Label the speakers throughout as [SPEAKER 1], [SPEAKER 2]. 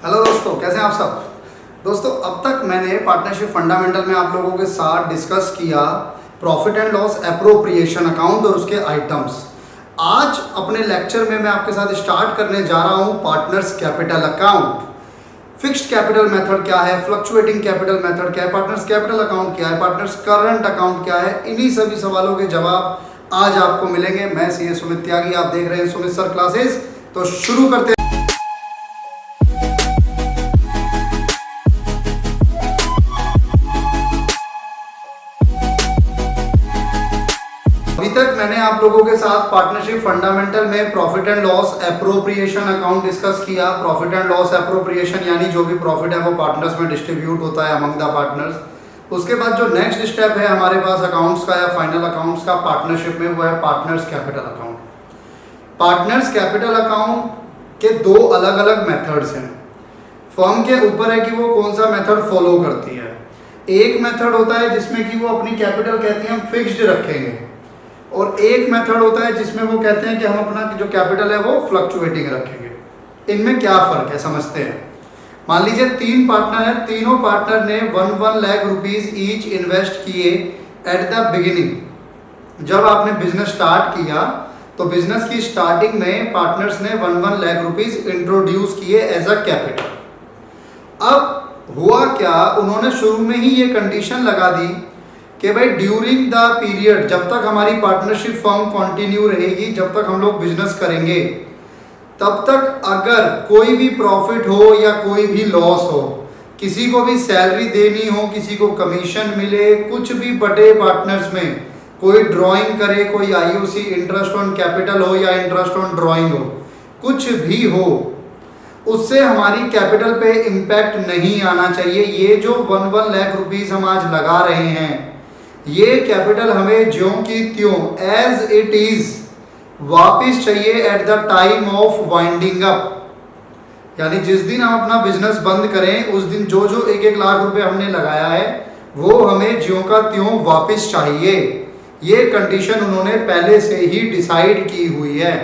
[SPEAKER 1] Hello दोस्तों, कैसे हैं आप सब। दोस्तों, अब तक मैंने पार्टनरशिप फंडामेंटल में आप लोगों के साथ डिस्कस किया profit and loss appropriation account और उसके आइटम्स। आज अपने लेक्चर में मैं आपके साथ स्टार्ट करने जा रहा हूं partners capital account. Fixed capital method क्या है, फ्लक्चुएटिंग कैपिटल मेथड क्या है, पार्टनर्स कैपिटल अकाउंट क्या है, पार्टनर्स करंट अकाउंट क्या है, इन्हीं सभी सवालों के जवाब आज आपको मिलेंगे। मैं सीए सुमित त्यागी, आप देख रहे हैं सुमित सर क्लासेस। तो शुरू करते हैं। अभी तक मैंने आप लोगों के साथ पार्टनरशिप फंडामेंटल में profit and loss appropriation account discuss किया। प्रॉफिट एंड लॉस एप्रोप्रिएशन यानी जो भी प्रॉफिट है वो पार्टनर्स में डिस्ट्रीब्यूट होता है अमंग द पार्टनर्स। उसके बाद जो नेक्स्ट स्टेप है हमारे पास अकाउंट्स का या फाइनल अकाउंट्स का पार्टनरशिप में, वो है partners capital account. Partners capital account के दो अलग अलग मेथड्स हैं। फर्म के ऊपर है कि वो कौन सा मेथड फॉलो करती है। एक मेथड होता है जिसमें कि वो अपनी कैपिटल कहती हैं हम फिक्स्ड रखेंगे, और एक मेथड होता है जिसमें वो कहते हैं कि हम अपना जो कैपिटल है वो फ्लक्चुएटिंग रखेंगे। इनमें क्या फ़र्क है समझते हैं। मान लीजिए 3 पार्टनर हैं, तीनों पार्टनर ने 1-1 लाख रुपीस ईच इन्वेस्ट किए एट द बिगिनिंग। जब आपने बिजनेस स्टार्ट किया तो बिजनेस की स्टार्टिंग में पार्टनर्स ने 1-1 लाख रुपीस इंट्रोड्यूस किए एज अ कैपिटल। अब हुआ क्या, उन्होंने शुरू में ही ये कंडीशन लगा दी कि भाई ड्यूरिंग द पीरियड, जब तक हमारी पार्टनरशिप फर्म कंटिन्यू रहेगी, जब तक हम लोग बिजनेस करेंगे, तब तक अगर कोई भी प्रॉफिट हो या कोई भी लॉस हो, किसी को भी सैलरी देनी हो, किसी को कमीशन मिले, कुछ भी बटे पार्टनर्स में, कोई ड्राइंग करे, कोई आईओसी इंटरेस्ट ऑन कैपिटल हो या इंटरेस्ट ऑन ड्राइंग हो, कुछ भी हो, उससे हमारी कैपिटल पे इम्पैक्ट नहीं आना चाहिए। ये जो 1-1 लाख रुपीस हम आज लगा रहे हैं, ये कैपिटल हमें ज्यों की त्यों एज इट इज वापिस चाहिए at the time of winding up. यानी जिस दिन हम अपना बिजनेस बंद करें उस दिन जो 1-1 लाख रुपए हमने लगाया है वो हमें ज्यों का त्यों वापिस चाहिए। ये कंडीशन उन्होंने पहले से ही डिसाइड की हुई है।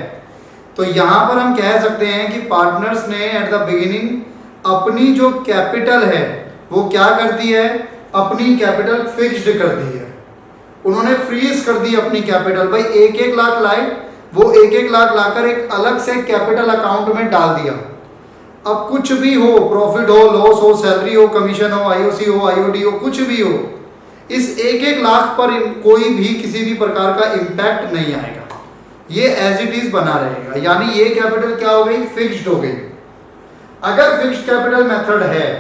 [SPEAKER 1] तो यहाँ पर हम कह सकते हैं कि पार्टनर्स ने एट द बिगिनिंग अपनी जो कैपिटल है वो क्या कर दी है, अपनी कैपिटल फिक्स्ड कर दी है। उन्होंने फ्रीज कर दी अपनी कैपिटल। भाई 1-1 लाख लाए, वो 1-1 लाख लाकर एक अलग से कैपिटल अकाउंट में डाल दिया। अब कुछ भी हो, प्रॉफिट हो, लॉस हो, सैलरी हो, कमीशन हो, आईओसी हो, आईओडी हो, कुछ भी हो, इस 1-1 लाख पर कोई भी किसी भी प्रकार का इम्पैक्ट नहीं आएगा। ये एज इट इज बना रहेगा। यानी ये कैपिटल क्या हो गई, फिक्स्ड हो गई। अगर फिक्स्ड कैपिटल मेथड है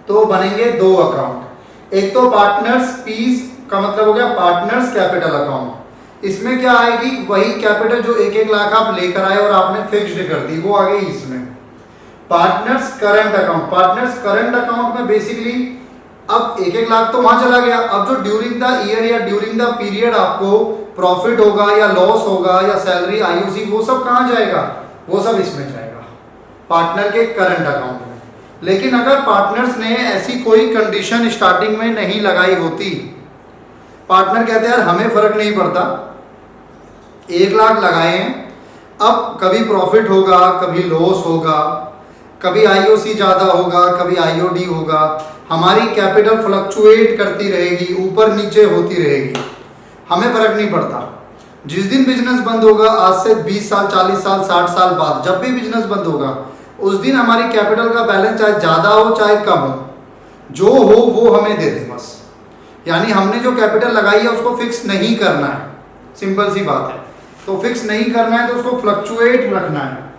[SPEAKER 1] तो बनेंगे 2 अकाउंट। एक तो पार्टनर्स पीस का मतलब हो गया पार्टनर्स कैपिटल अकाउंट। इसमें क्या आएगी, वही कैपिटल जो 1-1 लाख आप लेकर आए और आपने फिक्स्ड कर दी, वो आ गई इसमें। Partners current account, partners current account में बेसिकली अब 1-1 लाख तो वहां चला गया। अब जो ड्यूरिंग द ईयर या ड्यूरिंग द पीरियड आपको प्रॉफिट होगा या लॉस होगा या सैलरी, आईओसी, वो सब कहां जाएगा, वो सब इसमें जाएगा, पार्टनर के करंट अकाउंट में। लेकिन अगर पार्टनर्स ने ऐसी कोई कंडीशन स्टार्टिंग में नहीं लगाई होती, पार्टनर कहते हैं यार हमें फर्क नहीं पड़ता, 1 लाख लगाए हैं, अब कभी प्रॉफिट होगा, कभी लॉस होगा, कभी आईओसी ज़्यादा होगा, कभी आईओडी होगा, हमारी कैपिटल फ्लक्चुएट करती रहेगी, ऊपर नीचे होती रहेगी, हमें फर्क नहीं पड़ता। जिस दिन बिजनेस बंद होगा, आज से 20 साल, 40 साल, 60 साल बाद जब भी बिजनेस बंद होगा, उस दिन हमारी कैपिटल का बैलेंस चाहे ज़्यादा हो चाहे कम हो, जो हो वो हमें दे दे बस। यानी हमने जो कैपिटल लगाई है उसको फिक्स नहीं करना है, सिंपल सी बात है। तो फिक्स नहीं करना है तो उसको फ्लक्चुएट रखना है।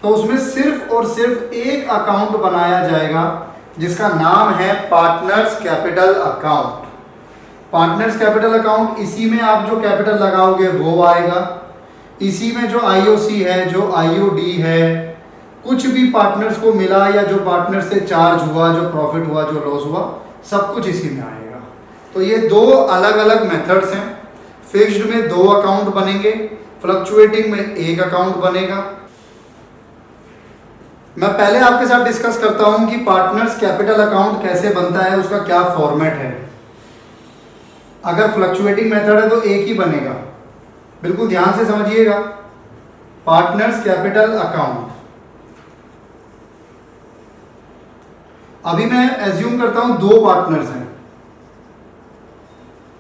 [SPEAKER 1] तो उसमें सिर्फ और सिर्फ एक अकाउंट बनाया जाएगा जिसका नाम है partners capital account. Partners capital account, इसी में आप जो कैपिटल लगाओगे वो आएगा, इसी में जो आईओसी है, जो आईओडी है, कुछ भी पार्टनर्स को मिला या जो पार्टनर से चार्ज हुआ, जो प्रॉफिट हुआ, जो लॉस हुआ, सब कुछ इसी में आएगा। तो ये 2 अलग अलग मेथड्स हैं। फिक्स्ड में 2 अकाउंट बनेंगे, फ्लक्चुएटिंग में 1 अकाउंट बनेगा। मैं पहले आपके साथ डिस्कस करता हूं कि पार्टनर्स कैपिटल अकाउंट कैसे बनता है, उसका क्या फॉर्मेट है। अगर फ्लक्चुएटिंग मेथड है तो एक ही बनेगा, बिल्कुल ध्यान से समझिएगा। पार्टनर्स कैपिटल अकाउंट अभी मैं एज्यूम करता हूं दो पार्टनर्स हैं,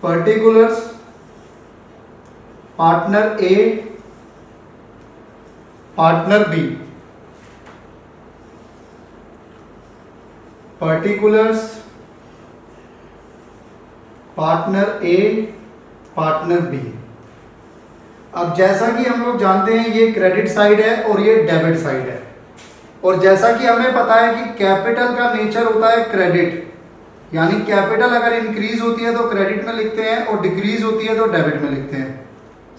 [SPEAKER 1] पर्टिकुलर्स, पार्टनर ए, पार्टनर बी, पर्टिकुलर्स, पार्टनर ए, पार्टनर बी। अब जैसा कि हम लोग जानते हैं ये क्रेडिट साइड है और ये डेबिट साइड है, और जैसा कि हमें पता है कि कैपिटल का नेचर होता है क्रेडिट, यानी कैपिटल अगर इंक्रीज होती है तो क्रेडिट में लिखते हैं और डिक्रीज होती है तो डेबिट में लिखते हैं।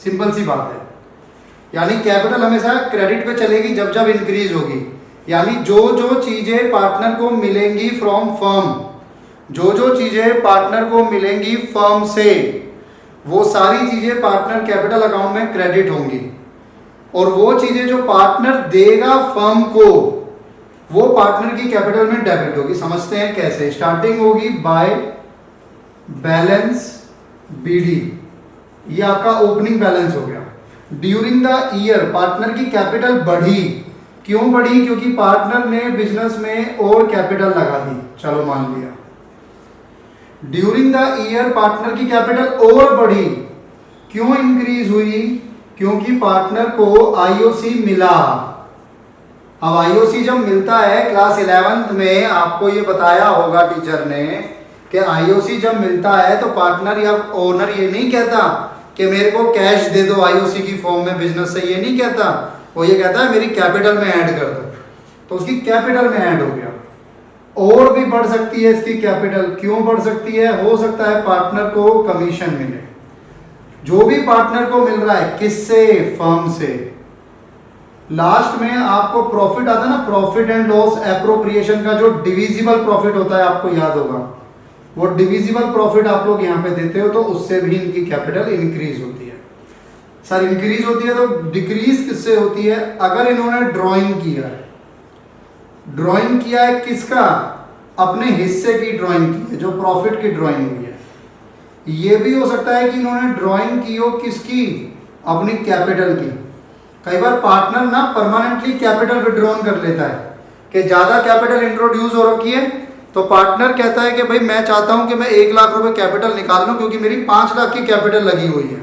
[SPEAKER 1] सिंपल सी बात है, यानी कैपिटल हमेशा क्रेडिट पे चलेगी जब जब इंक्रीज होगी, यानी जो जो चीजें पार्टनर को मिलेंगी फ्रॉम फर्म, जो जो चीजें पार्टनर को मिलेंगी फर्म से, वो सारी चीजें पार्टनर कैपिटल अकाउंट में क्रेडिट होंगी, और वो चीजें जो पार्टनर देगा फर्म को वो पार्टनर की कैपिटल में डेबिट होगी। समझते हैं कैसे। स्टार्टिंग होगी बाय बैलेंस बीडी, ये आपका ओपनिंग बैलेंस हो गया। ड्यूरिंग द ईयर पार्टनर की कैपिटल बढ़ी, क्यों बढ़ी? क्योंकि पार्टनर ने बिजनेस में और कैपिटल लगा दी, चलो मान लिया। ड्यूरिंग द ईयर पार्टनर की कैपिटल और बढ़ी, क्यों इंक्रीज हुई? क्योंकि पार्टनर को आईओसी मिला। अब आईओसी जब मिलता है, क्लास 11th में आपको ये बताया होगा टीचर ने कि आईओसी जब मिलता है तो पार्टनर या ओनर ये नहीं कहता कि मेरे को कैश दे दो आईओसी की फॉर्म में बिजनेस से, ये नहीं कहता, वो ये कहता है मेरी कैपिटल में ऐड कर दो, तो उसकी कैपिटल में ऐड हो गया। और भी बढ़ सकती है इसकी कैपिटल, क्यों बढ़ सकती है? हो सकता है पार्टनर को कमीशन मिले, जो भी पार्टनर को मिल रहा है किससे? फर्म से। लास्ट में आपको प्रॉफिट आता है ना, प्रॉफिट एंड लॉस एप्रोप्रिएशन का जो डिविजिबल प्रॉफिट होता है, आपको याद होगा, वो डिविजिबल प्रॉफिट आप लोग यहाँ पे देते हो, तो उससे भी इनकी कैपिटल इंक्रीज होती है। सर इंक्रीज होती है तो डिक्रीज किससे होती है? अगर इन्होंने ड्राइंग किया है, ड्राइंग किया है किसका? अपने हिस्से की ड्राइंग की है, जो प्रॉफिट की ड्राइंग हुई है। ये भी हो सकता है कि इन्होंने ड्राइंग की हो किसकी? अपनी कैपिटल की। कई बार पार्टनर ना परमानेंटली कैपिटल विड्रॉन कर लेता है कि ज्यादा कैपिटल इंट्रोड्यूस हो रखी है, तो पार्टनर कहता है कि भाई मैं चाहता हूं कि मैं 1 लाख रुपए कैपिटल निकाल लूं क्योंकि मेरी 5 लाख की कैपिटल लगी हुई है,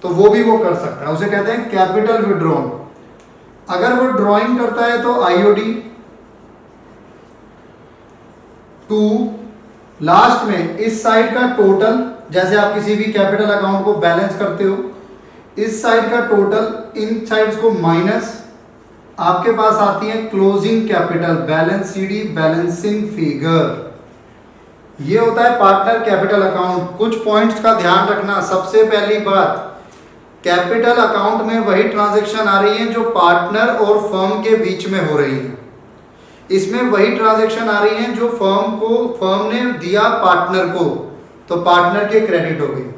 [SPEAKER 1] तो वो भी वो कर सकता है, उसे कहते हैं कैपिटल विड्रॉन। अगर वो ड्रॉइंग करता है तो आईओडी 2, लास्ट में इस साइड का टोटल, जैसे आप किसी भी कैपिटल अकाउंट को बैलेंस करते हो, इस साइड का टोटल इन साइड्स को माइनस, आपके पास आती है closing capital, balance CD, balancing figure. ये होता है पार्टनर कैपिटल अकाउंट। कुछ पॉइंट्स का ध्यान रखना। सबसे पहली बात, कैपिटल अकाउंट में वही ट्रांजैक्शन आ रही है जो पार्टनर और फर्म के बीच में हो रही है। इसमें वही ट्रांजैक्शन आ रही है जो फर्म ने दिया पार्टनर को, तो पार्टनर के क्रेडिट हो गई।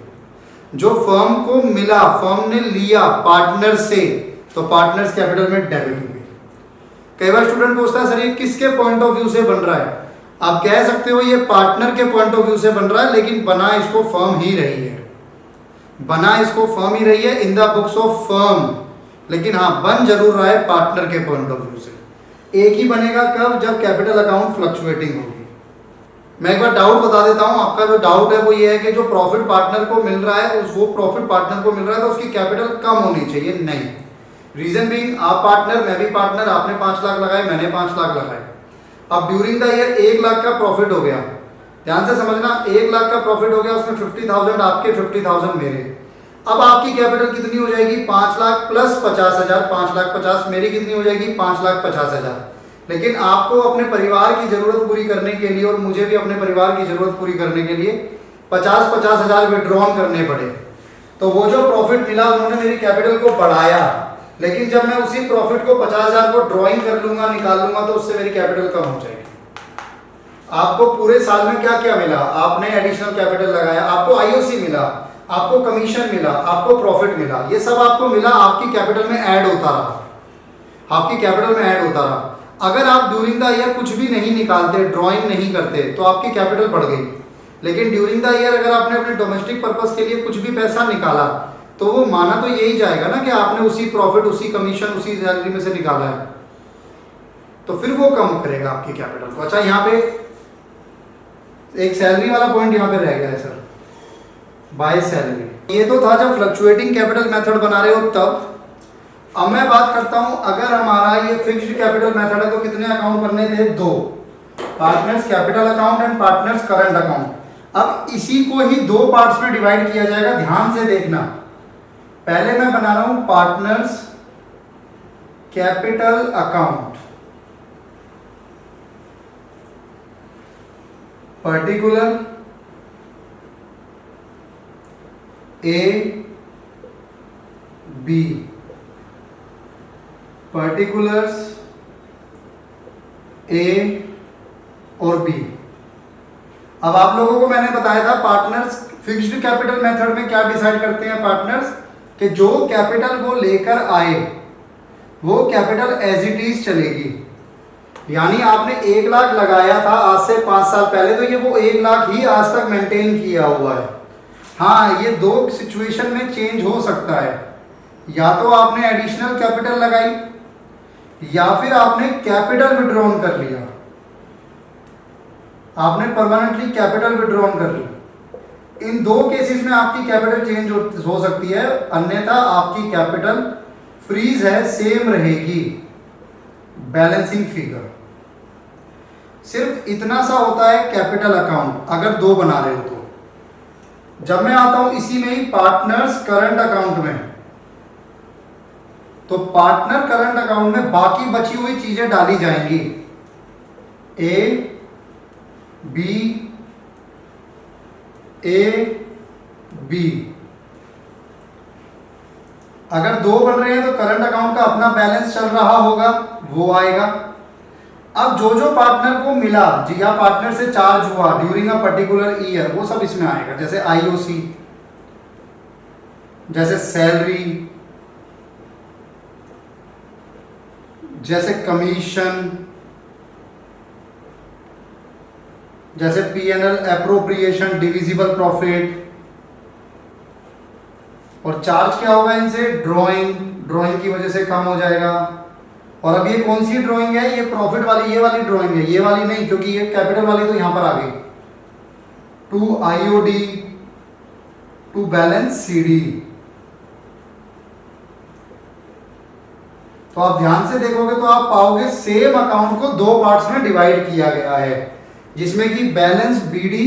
[SPEAKER 1] जो फर्म को मिला, फर्म ने लिया पार्टनर से, तो पार्टनर्स कैपिटल में डेबिट हो गई। कई बार स्टूडेंट पूछता है सर ये किसके पॉइंट ऑफ व्यू से बन रहा है? आप कह सकते हो ये पार्टनर के पॉइंट ऑफ व्यू से बन रहा है, लेकिन बना इसको फर्म ही रही है, बना इसको फर्म ही रही है in the books of firm, लेकिन हाँ बन जरूर रहा है पार्टनर के पॉइंट ऑफ व्यू से। एक ही बनेगा कब? जब कैपिटल अकाउंट फ्लक्चुएटिंग होगी। मैं एक बार डाउट बता देता हूं। आपका जो डाउट है वो ये है कि जो प्रॉफिट पार्टनर को मिल रहा है वो प्रॉफिट पार्टनर को मिल रहा है तो उसकी कैपिटल कम होनी चाहिए। नहीं, रीजन बीइंग आप पार्टनर, मैं भी पार्टनर, आपने 5 लाख लगाए, मैंने 5 लाख लगाए। अब ड्यूरिंग द ईयर 1 लाख का प्रॉफिट हो गया। ध्यान से समझना, 1 लाख का प्रॉफिट हो गया, उसमें 50,000 आपके, 50,000 मेरे। अब आपकी कैपिटल कितनी हो जाएगी? 5 लाख प्लस 50,000, 5 लाख 50। मेरी कितनी हो जाएगी? 5 लाख 50,000। लेकिन आपको अपने परिवार की जरूरत पूरी करने के लिए और मुझे भी अपने परिवार की जरूरत पूरी करने के लिए 50,000 विड्रॉन करने पड़े। तो वो जो प्रॉफिट मिला उन्होंने मेरी कैपिटल को बढ़ाया, लेकिन जब मैं उसी प्रॉफिट को 50,000 को ड्रॉइंग कर लूंगा, निकाल लूंगा, तो उससे मेरी कैपिटल कम हो जाएगी। आपको पूरे साल में क्या क्या मिला? आपने एडिशनल कैपिटल लगाया, आपको आईओसी मिला, आपको कमीशन मिला, आपको प्रॉफिट मिला, ये सब आपको मिला, आपकी कैपिटल में ऐड होता रहा, आपकी कैपिटल में ऐड होता रहा। अगर आप ड्यूरिंग द ईयर कुछ भी नहीं निकालते, ड्राइंग नहीं करते, तो आपकी कैपिटल बढ़ गई। लेकिन ड्यूरिंग द ईयर अगर आपने अपने डोमेस्टिक पर्पस के लिए कुछ भी पैसा निकाला, तो वो माना तो यही जाएगा ना कि आपने उसी प्रॉफिट, उसी कमीशन, उसी सैलरी में से निकाला है। तो फिर वो कम करेगा आपकी कैपिटल को। अच्छा, यहाँ पे एक सैलरी वाला पॉइंट यहाँ पे रह गया है सर, बाय सैलरी। ये तो था जब फ्लक्चुएटिंग कैपिटल मेथड बना रहे हो तब। अब मैं बात करता हूं, अगर हमारा ये फिक्स्ड कैपिटल मेथड है तो कितने अकाउंट बनने थे? 2, partners capital account and partners current account. अब इसी को ही 2 पार्ट्स में डिवाइड किया जाएगा, ध्यान से देखना। पहले मैं बना रहा हूं partners capital account, particular A B, particulars A और बी। अब आप लोगों को मैंने बताया था पार्टनर्स फिक्स्ड कैपिटल मेथड में क्या डिसाइड करते हैं पार्टनर्स, कि जो कैपिटल वो लेकर आए वो कैपिटल एज इट इज चलेगी। यानी आपने 1 लाख लगाया था आज से 5 साल पहले, तो ये वो 1 लाख ही आज तक मेंटेन किया हुआ है। हाँ, ये 2 सिचुएशन में चेंज हो सकता है, या तो आपने एडिशनल कैपिटल लगाई या फिर आपने कैपिटल विड्रॉन कर लिया, आपने परमानेंटली कैपिटल विड्रॉन कर ली। इन 2 केसेस में आपकी कैपिटल चेंज हो सकती है, अन्यथा आपकी कैपिटल फ्रीज है, सेम रहेगी बैलेंसिंग फिगर। सिर्फ इतना सा होता है कैपिटल अकाउंट अगर 2 बना रहे हो तो। जब मैं आता हूं इसी में ही पार्टनर्स करंट अकाउंट में, तो पार्टनर करंट अकाउंट में बाकी बची हुई चीजें डाली जाएंगी, ए बी। अगर 2 बन रहे हैं तो करंट अकाउंट का अपना बैलेंस चल रहा होगा, वो आएगा। अब जो जो पार्टनर को मिला जी, या पार्टनर से चार्ज हुआ ड्यूरिंग अ पर्टिकुलर ईयर, वो सब इसमें आएगा, जैसे आईओसी, जैसे सैलरी, जैसे कमीशन, जैसे पीएनएल एप्रोप्रिएशन, डिविजिबल प्रॉफिट। और चार्ज क्या होगा इनसे? ड्राइंग की वजह से कम हो जाएगा। और अब ये कौन सी ड्राइंग है? ये प्रॉफिट वाली, ये वाली ड्राइंग है, ये वाली नहीं, क्योंकि ये कैपिटल वाली तो यहां पर आ गई। To IOD to balance CD. तो आप ध्यान से देखोगे तो आप पाओगे सेम अकाउंट को 2 पार्ट्स में डिवाइड किया गया है, जिसमें कि बैलेंस बीडी,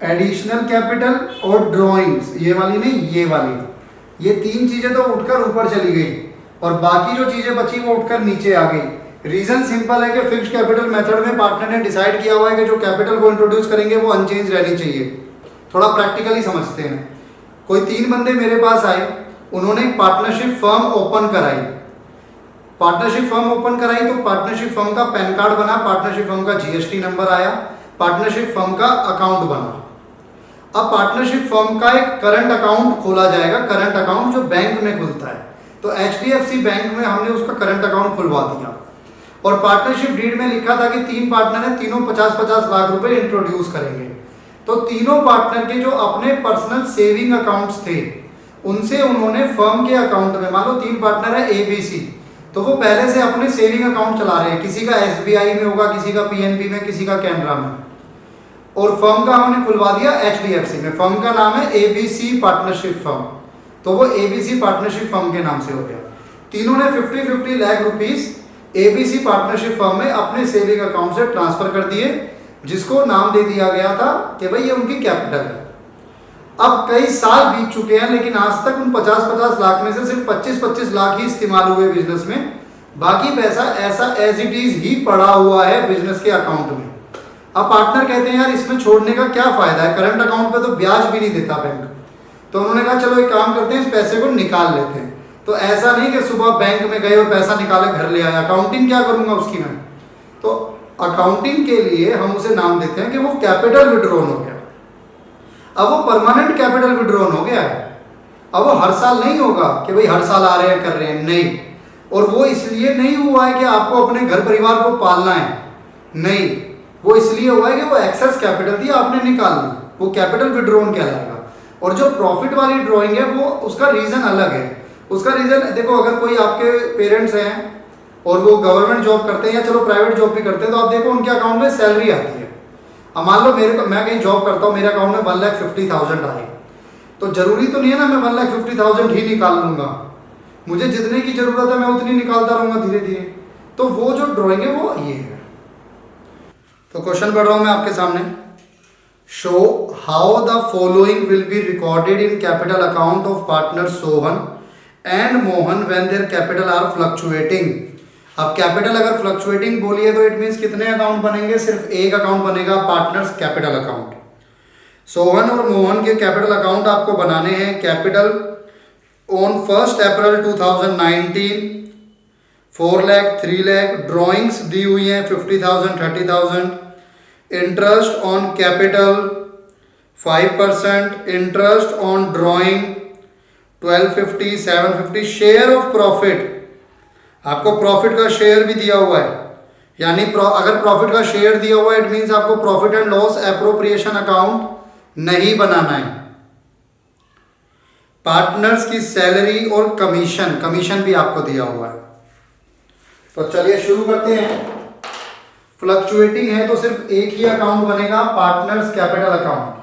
[SPEAKER 1] एडिशनल कैपिटल और ड्राइंग्स, ये वाली नहीं, ये वाली। ये 3 चीजें तो उठकर ऊपर चली गई और बाकी जो चीजें बची वो उठकर नीचे आ गई। रीजन सिंपल है कि फिक्स्ड कैपिटल मेथड में पार्टनर ने डिसाइड किया हुआ है कि जो कैपिटल को इंट्रोड्यूस करेंगे वो अनचेंज रहनी चाहिए। थोड़ा प्रैक्टिकली समझते हैं। कोई 3 बंदे मेरे पास आए, उन्होंने एक पार्टनरशिप फर्म ओपन कराई। पार्टनरशिप फर्म ओपन कराई तो पार्टनरशिप फर्म का पैन कार्ड बना, पार्टनरशिप फर्म का जीएसटी नंबर आया, पार्टनरशिप फर्म का अकाउंट बना। अब पार्टनरशिप फर्म का एक करंट अकाउंट खोला जाएगा, करंट अकाउंट जो बैंक में खुलता है। तो एचडीएफसी बैंक में हमने उसका करंट अकाउंट खुलवा दिया और पार्टनरशिप डीड में लिखा था कि 3 पार्टनर हैं, तीनों 50-50 लाख रुपए इंट्रोड्यूस करेंगे। तो तीनों पार्टनर के जो अपने पर्सनल सेविंग अकाउंट्स थे उनसे उन्होंने फर्म के अकाउंट में, मान लो 3 पार्टनर है एबीसी, तो वो पहले से अपने सेविंग अकाउंट चला रहे हैं। किसी का एसबीआई में होगा, किसी का पीएनबी में, किसी का कैनरा में, और फर्म का हमने खुलवा दिया एचडीएफसी में। फर्म का नाम है एबीसी पार्टनरशिप फर्म, तो वो एबीसी पार्टनरशिप फर्म के नाम से हो गया। तीनों ने 50-50 lakh rupees ABC partnership firm में अपने सेविंग अकाउंट से ट्रांसफर कर दिए, जिसको नाम दे दिया गया था कि भाई ये उनकी कैपिटल है। अब कई साल बीत चुके हैं, लेकिन आज तक उन 50-50 लाख में से सिर्फ 25-25 लाख ही इस्तेमाल हुए बिजनेस में। बाकी पैसा ऐसा एज इट इज ही पड़ा हुआ है बिजनेस के अकाउंट में। अब पार्टनर कहते हैं यार इसमें छोड़ने का क्या फायदा है, करंट अकाउंट पे तो ब्याज भी नहीं देता बैंक। तो उन्होंने कहा चलो एक काम करते हैं, इस पैसे को निकाल लेते हैं। तो ऐसा नहीं कि सुबह बैंक में गए और पैसा निकाले घर ले आए, अकाउंटिंग क्या करूंगा उसकी मैं। तो अकाउंटिंग के लिए हम उसे नाम देते हैं कि वो कैपिटल विड्रॉन हो गया। अब वो परमानेंट कैपिटल विड्रॉन हो गया है। अब वो हर साल नहीं होगा कि भाई हर साल आ रहे हैं कर रहे हैं, नहीं। और वो इसलिए नहीं हुआ है कि आपको अपने घर परिवार को पालना है, नहीं। वो इसलिए हुआ है कि वो एक्सेस कैपिटल थी, आपने निकाल ली, वो कैपिटल विड्रॉन कहलाएगा। और जो प्रॉफिट वाली ड्रॉइंग है वो उसका रीजन अलग है। उसका रीजन देखो, अगर कोई आपके पेरेंट्स हैं और वो गवर्नमेंट जॉब करते हैं या चलो प्राइवेट जॉब भी करते हैं, तो आप देखो उनके अकाउंट में सैलरी आती है। अब मान लो मैं कहीं जॉब करता हूँ, मेरे अकाउंट में 1,50,000 आए, तो जरूरी तो नहीं है ना मैं 1,50,000 ही निकाल लूंगा, मुझे जितने की जरूरत है मैं उतनी निकालता रहूंगा धीरे धीरे। तो वो जो ड्राइंग है वो ये है। तो क्वेश्चन पढ़ रहा हूं मैं आपके सामने। Show how the following will be recorded in capital account of partner Sohan and Mohan when their capital R fluctuating. अब कैपिटल अगर फ्लक्चुएटिंग बोली है तो इट मींस कितने अकाउंट बनेंगे, सिर्फ एक अकाउंट बनेगा, पार्टनर्स कैपिटल अकाउंट। सोहन और मोहन के कैपिटल अकाउंट आपको बनाने हैं। Capital on 1 April 2019 4 lakh 3 lakh, drawings दी हुई हैं 50,000 30,000, interest on capital 5%, interest on drawing 1250 750, share of profit, आपको प्रॉफिट का शेयर भी दिया हुआ है, यानी अगर प्रॉफिट का शेयर दिया हुआ है इट मींस आपको profit and loss appropriation account नहीं बनाना है। पार्टनर्स की सैलरी और कमीशन भी आपको दिया हुआ है। तो चलिए शुरू करते हैं। फ्लक्चुएटिंग है तो सिर्फ एक ही अकाउंट बनेगा, partners capital account.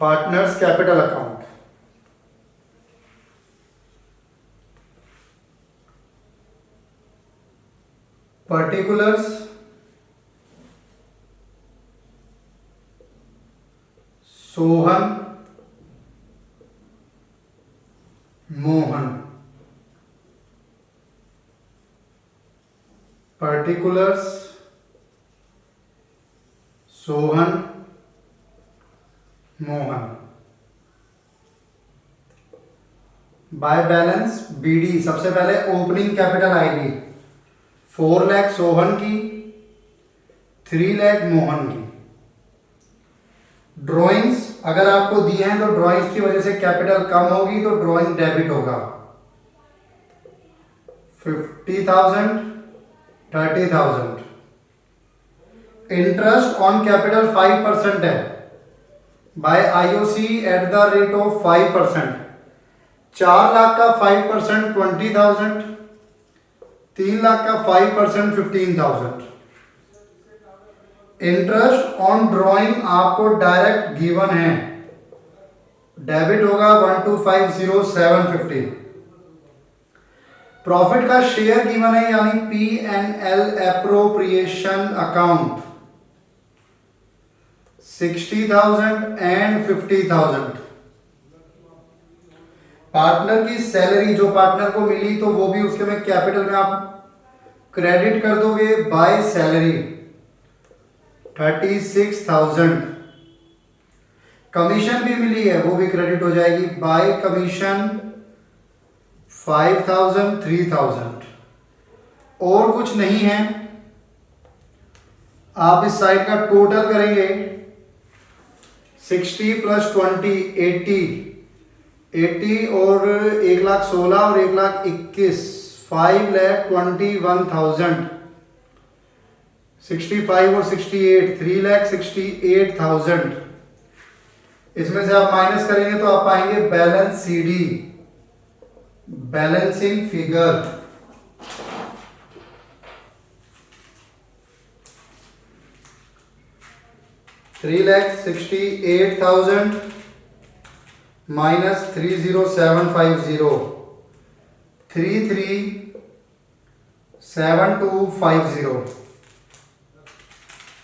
[SPEAKER 1] Partners capital account. Particulars Sohan Mohan, particulars Sohan Mohan. By balance BD, सबसे पहले ओपनिंग कैपिटल आएगी 4 लाख सोहन की, 3 लाख मोहन की। ड्रॉइंग्स अगर आपको दिए हैं तो ड्रॉइंग्स की वजह से कैपिटल कम होगी तो ड्रॉइंग डेबिट होगा 50,000 30,000। इंटरेस्ट ऑन कैपिटल 5% है by IOC at the rate of 5%। 4 lakh का 5% 20,000, 3 लाख का 5% 15,000। इंटरेस्ट ऑन ड्रॉइंग आपको डायरेक्ट गिवन है, डेबिट होगा 1250,750। प्रॉफिट का शेयर गिवन है यानी P&L appropriation account 60,000 and 50,000। Partner की सैलरी जो पार्टनर को मिली तो वो भी उसके में कैपिटल में आप क्रेडिट कर दोगे बाय सैलरी 36,000। कमीशन भी मिली है वो भी क्रेडिट हो जाएगी बाय कमीशन 5,000 3,000। और कुछ नहीं है, आप इस साइड का टोटल करेंगे 60 + 20 80 और 1,16,000 और 1,21,000 5,21,000। 65 और 68 3,68,000। इसमें से आप माइनस करेंगे तो आप पाएंगे balance CD, balancing figure. $3,68,000 minus 30750 337250।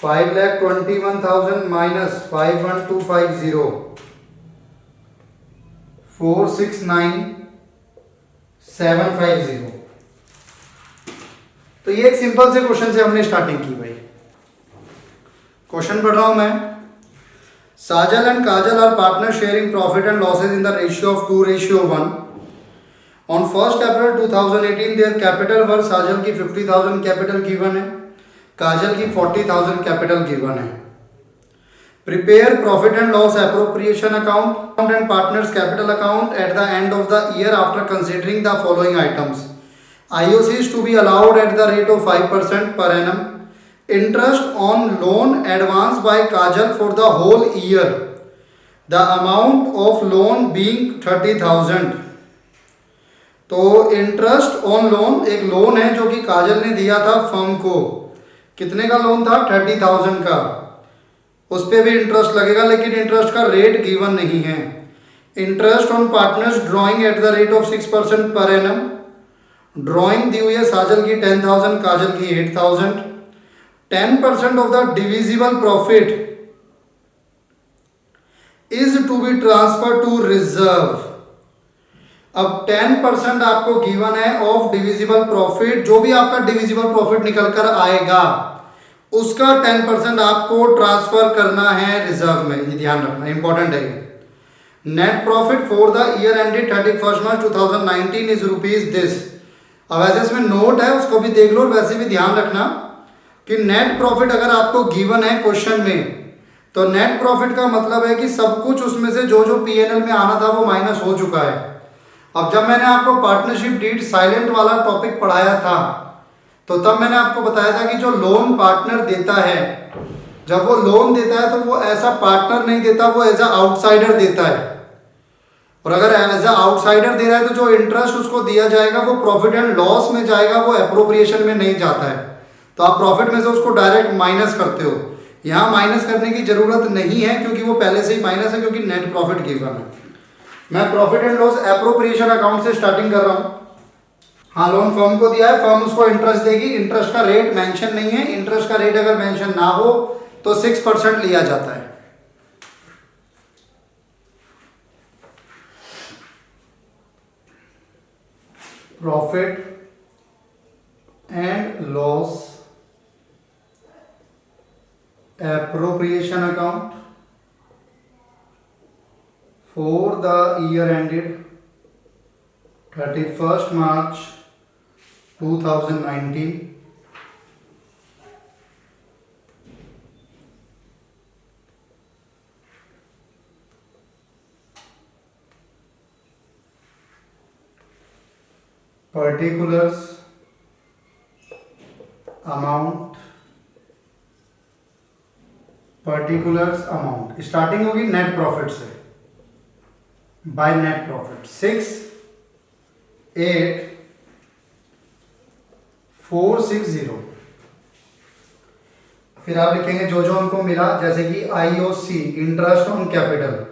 [SPEAKER 1] 5,21,000 minus 51250 469,750। तो ये एक सिंपल से क्वेश्चन से हमने स्टार्टिंग की भाई। क्वेश्चन पढ़ रहा हूं मैं। Sajal and Kajal are partner sharing profit and losses in the ratio of 2:1। On 1 April 2018 their capital were, Sajal की 50,000 कैपिटल गिवन है, काजल की 40,000 कैपिटल गिवन है। Prepare profit and loss appropriation account and partners capital account at the end of the year after considering the following items. IOCs to be allowed at the rate of 5% per annum. Interest on loan advance by Kajal for the whole year, the amount of loan being 30,000। तो interest on loan एक loan है जो कि काजल ने दिया था firm को। कितने का लोन था? 30,000 का। उस पर भी इंटरेस्ट लगेगा, लेकिन इंटरेस्ट का रेट गिवन नहीं है। Interest on partners drawing eight the rate of 6% per annum. Drawing दी हुई है साजल की 10,000, काजल की 8,000। 10% of the divisible profit is to be transfer to reserve. अब 10% आपको गिवन है ऑफ डिविजिबल प्रॉफिट, जो भी आपका डिविजिबल प्रॉफिट निकल कर आएगा उसका 10% आपको ट्रांसफर करना है रिजर्व में। ये ध्यान रखना, इंपॉर्टेंट है। Net profit for the year ended 31 March 2019 is rupees this. अब ऐसे इसमें नोट है, उसको भी देख लो। वैसे भी ध्यान रखना कि नेट प्रॉफिट अगर आपको गिवन है क्वेश्चन में, तो नेट प्रॉफिट का मतलब है कि सब कुछ उसमें से जो जो पीएनएल में आना था वो माइनस हो चुका है। अब जब मैंने आपको पार्टनरशिप डीड साइलेंट वाला टॉपिक पढ़ाया था, तो तब मैंने आपको बताया था कि जो लोन पार्टनर देता है, जब वो लोन देता है तो वो ऐसा पार्टनर नहीं देता, वो एज अ आउटसाइडर देता है। और अगर एज अ आउटसाइडर दे रहा है तो जो इंटरेस्ट उसको दिया जाएगा वो प्रॉफिट एंड लॉस में जाएगा, वो एप्रोप्रिएशन में नहीं जाता है। तो आप प्रॉफिट में से उसको डायरेक्ट माइनस करते हो। यहाँ माइनस करने की जरूरत नहीं है क्योंकि वो पहले से ही माइनस है, क्योंकि नेट प्रॉफिट गिवन है। मैं profit and loss appropriation account से स्टार्टिंग कर रहा हूँ। हाँ, लोन फर्म को दिया है, फर्म उसको इंटरेस्ट देगी। इंटरेस्ट का रेट मेंशन नहीं है। इंटरेस्ट का रेट अगर मेंशन ना हो तो 6% लिया जाता है। Profit and loss appropriation account for the year ended 31 March 2019 particulars amount starting होगी नेट प्रॉफिट से, बाय नेट प्रॉफिट 6,8,460। फिर आप लिखेंगे जो जो हमको मिला, जैसे कि आईओसी इंटरेस्ट ऑन कैपिटल,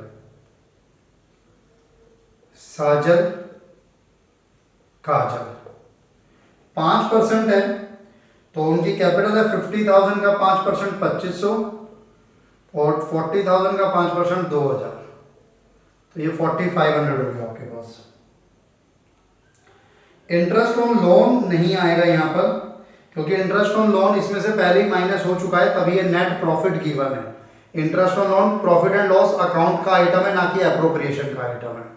[SPEAKER 1] साजल काजल 5% है, तो उनकी कैपिटल है 50,000 का 5% 2,500 और 40,000 का 5% 2,000, तो ये 4,500 हो गया आपके पास। इंटरेस्ट ऑन लोन नहीं आएगा यहाँ पर, क्योंकि इंटरेस्ट ऑन लोन इसमें से पहले ही माइनस हो चुका है, तभी ये नेट प्रॉफिट गिवन है। Interest on loan profit and loss account का आइटम है, ना कि एप्रोप्रिएशन का आइटम है।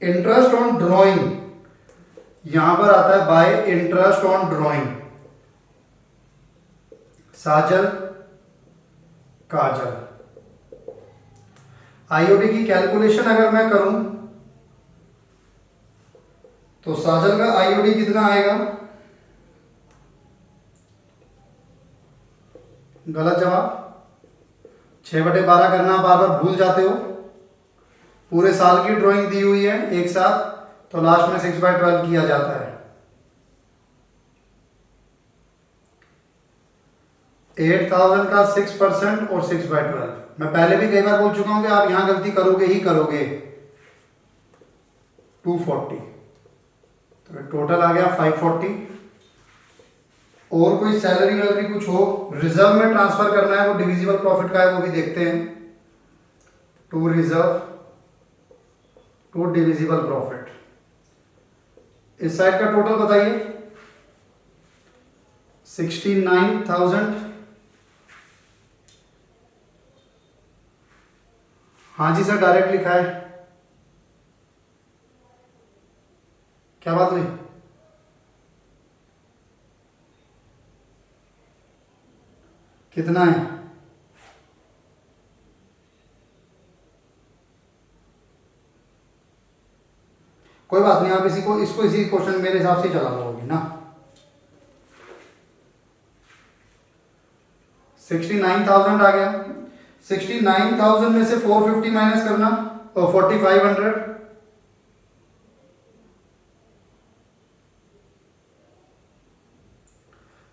[SPEAKER 1] इंटरेस्ट ऑन ड्रॉइंग यहां पर आता है बाय इंटरेस्ट ऑन ड्रॉइंग, साजल काजल। आईओडी की कैलकुलेशन अगर मैं करूं तो साजल का आईओडी कितना आएगा? गलत जवाब। 6/12 करना बार बार भूल जाते हो। पूरे साल की ड्राइंग दी हुई है एक साथ, तो लास्ट में 6/12 किया जाता है। 8,000 का 6% और 6/12। मैं पहले भी कई बार बोल चुका हूं कि आप यहां गलती करोगे ही करोगे। 240, तो टोटल आ गया 540। और कोई सैलरी वैलरी कुछ हो, रिजर्व में ट्रांसफर करना है, वो डिविजिबल प्रॉफिट का है, वो भी देखते हैं। To reserve to divisible profit. इस साइड का टोटल बताइए। 69,000। हाँ जी सर, डायरेक्ट लिखा है। क्या बात हुई? कितना है? कोई बात नहीं, आप इसको इसी क्वेश्चन मेरे हिसाब से चला लोगे ना। 69,000 आ गया। 69,000 में से 450 माइनस करना और 4500,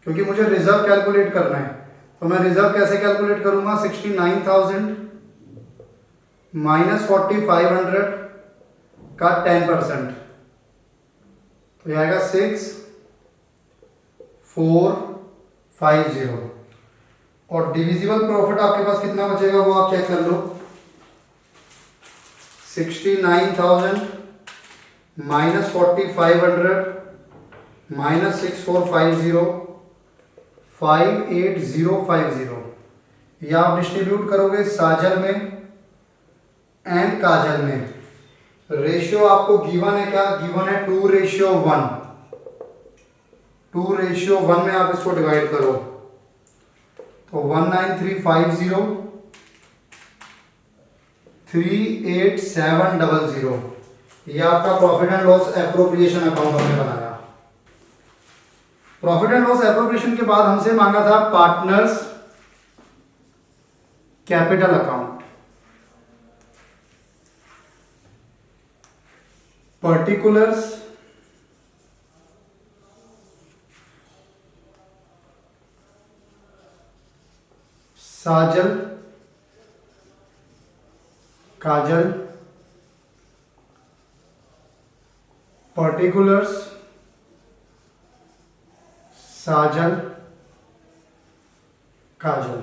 [SPEAKER 1] क्योंकि मुझे रिजर्व कैलकुलेट करना है तो मैं रिजर्व कैसे कैलकुलेट करूंगा, 69,000 माइनस 4500 का 10%, तो यह आएगा 6450। और डिविजिबल प्रॉफिट आपके पास कितना बचेगा वो आप चेक कर लो। 69,000 माइनस 4500 माइनस 6450, 58050। ये आप डिस्ट्रीब्यूट करोगे साजल में एंड काजल में। रेशियो आपको गिवन है, क्या गिवन है, 2:1। 2:1 में आप इसको डिवाइड करो तो 19350 38700। ये आपका profit and loss appropriation account हमने बनाया। प्रॉफिट एंड लॉस एप्रोप्रिएशन के बाद हमसे मांगा था पार्टनर्स कैपिटल अकाउंट। पर्टिकुलर्स साजल काजल, पर्टिकुलर्स साजल काजल।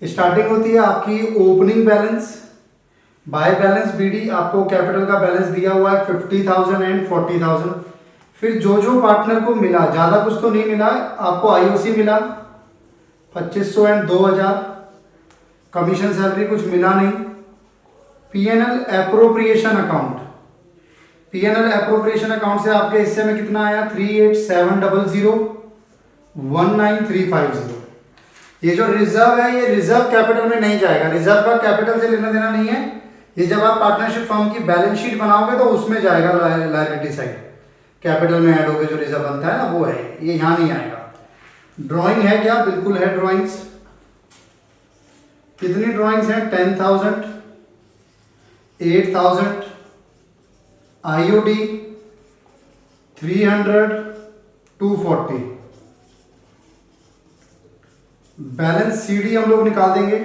[SPEAKER 1] स्टार्टिंग होती है आपकी opening balance, by balance BD. आपको कैपिटल का बैलेंस दिया हुआ है 50,000 एंड 40,000। फिर जो जो पार्टनर को मिला, ज़्यादा कुछ तो नहीं मिला, आपको आईओसी मिला 2500 एंड 2000, कमीशन सैलरी कुछ मिला नहीं। PNL appropriation account, PNL appropriation account से आपके हिस्से में कितना आया, 38700 19350। ये जो रिजर्व है ये रिजर्व कैपिटल में नहीं जाएगा, रिजर्व का कैपिटल से लेना देना नहीं है। ये जब आप पार्टनरशिप फर्म की बैलेंस शीट बनाओगे तो उसमें जाएगा, लायबिलिटी साइड कैपिटल में ऐड होकर जो रिजर्व बनता है ना वो है, ये यहाँ नहीं आएगा। ड्राइंग है क्या, बिल्कुल है ड्राइंग्स। कितनी ड्राइंग्स हैं, 10,000, 8,000, आईओडी 300, 240। बैलेंस सीडी हम लोग निकाल देंगे।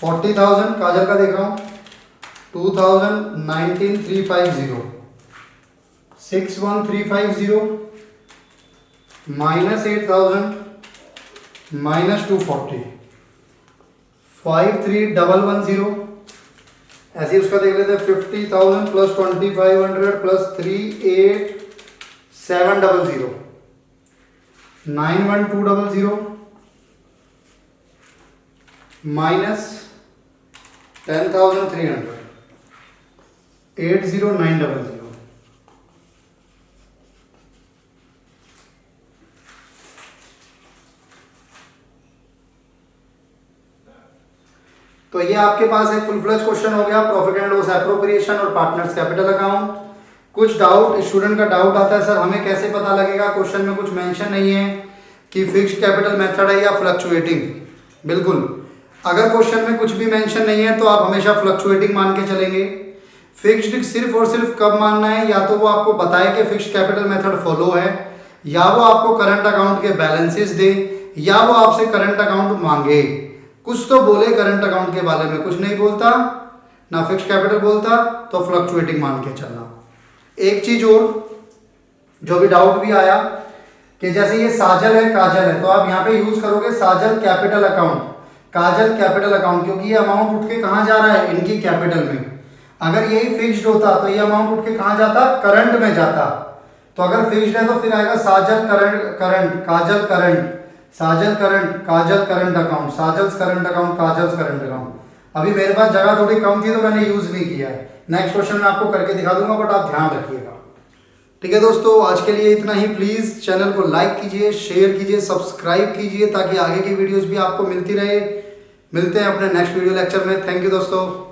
[SPEAKER 1] $40,000 काजल का देख रहा हूं, 2,019,350, 61,350 माइनस 8,000 माइनस 240, 53,110। ऐसे ही उसका देख लेते हैं, 50,000 प्लस 2,500 प्लस 38,700, 91,200 माइनस 10,300, 80,900। तो ये आपके पास एक फुल फ्लेज क्वेश्चन हो गया, प्रॉफिट एंड लॉस एप्रोप्रिएशन और पार्टनर्स कैपिटल अकाउंट। कुछ डाउट, स्टूडेंट का डाउट आता है, सर हमें कैसे पता लगेगा, क्वेश्चन में कुछ मेंशन नहीं है कि फिक्स्ड कैपिटल मेथड है या फ्लक्चुएटिंग। बिल्कुल, अगर क्वेश्चन में कुछ भी मेंशन नहीं है तो आप हमेशा फ्लक्चुएटिंग मान के चलेंगे। फिक्स्ड सिर्फ और सिर्फ कब मानना है, या तो वो आपको बताए कि फिक्स्ड कैपिटल मेथड फॉलो है, या वो आपको करंट अकाउंट के बैलेंसेस दे, या वो आपसे करंट अकाउंट मांगे। कुछ तो बोले करंट अकाउंट के बारे में, कुछ नहीं बोलता, ना फिक्स्ड कैपिटल बोलता, तो फ्लक्चुएटिंग मान के चलना। एक चीज और जो भी डाउट भी आया कि जैसे ये साजल है काजल है, तो आप यहाँ पे यूज करोगे साजल कैपिटल अकाउंट, काजल कैपिटल अकाउंट, क्योंकि ये अमाउंट उठ के कहाँ जा रहा है, इनकी कैपिटल में। अगर यही फिक्स्ड होता तो ये अमाउंट उठ के कहाँ जाता, करंट में जाता। तो अगर फिक्स्ड है तो फिर आएगा Sajal current Kajal current, Sajal current Kajal current account, Sajal's current account Kajal's current account. अभी मेरे पास जगह थोड़ी कम थी तो मैंने यूज नहीं किया है। नेक्स्ट क्वेश्चन में आपको करके दिखा दूंगा, बट आप ध्यान रखिएगा। ठीक है दोस्तों, आज के लिए इतना ही। प्लीज चैनल को लाइक कीजिए, शेयर कीजिए, सब्सक्राइब कीजिए, ताकि आगे की वीडियोस भी आपको मिलती रहे। मिलते हैं अपने नेक्स्ट वीडियो लेक्चर में। थैंक यू दोस्तों।